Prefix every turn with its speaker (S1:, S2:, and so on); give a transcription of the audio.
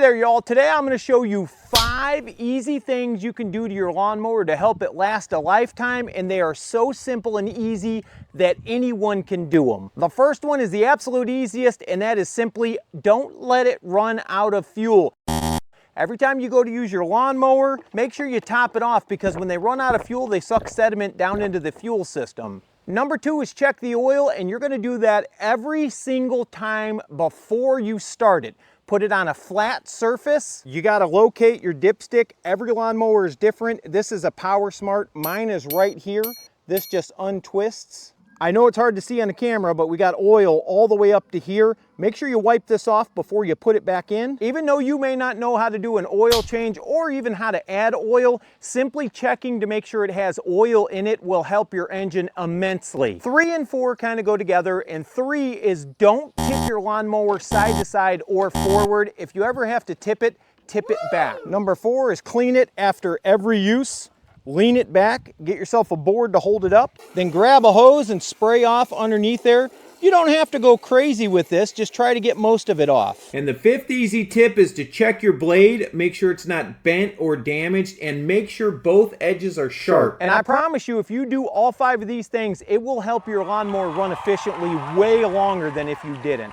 S1: Hey there y'all, today I'm going to show you 5 easy things you can do to your lawnmower to help it last a lifetime, and they are so simple and easy that anyone can do them. The first one is the absolute easiest, and that is simply don't let it run out of fuel. Every time you go to use your lawnmower, make sure you top it off, because when they run out of fuel, they suck sediment down into the fuel system. Number 2 is check the oil, and you're going to do that every single time before you start it. Put it on a flat surface. You got to locate your dipstick. Every lawnmower is different. This is a Power Smart. Mine is right here. This just untwists. I know it's hard to see on the camera, but we got oil all the way up to here. Make sure you wipe this off before you put it back in. Even though you may not know how to do an oil change or even how to add oil, simply checking to make sure it has oil in it will help your engine immensely. 3 and 4 kind of go together, and 3 is don't tip your lawnmower side to side or forward. If you ever have to tip it back. Number 4 is clean it after every use. Lean it back, get yourself a board to hold it up, then grab a hose and spray off underneath there. You don't have to go crazy with this, just try to get most of it off. And the 5th easy tip is to check your blade, make sure it's not bent or damaged, and make sure both edges are sharp. And I promise you, if you do all 5 of these things, it will help your lawnmower run efficiently way longer than if you didn't.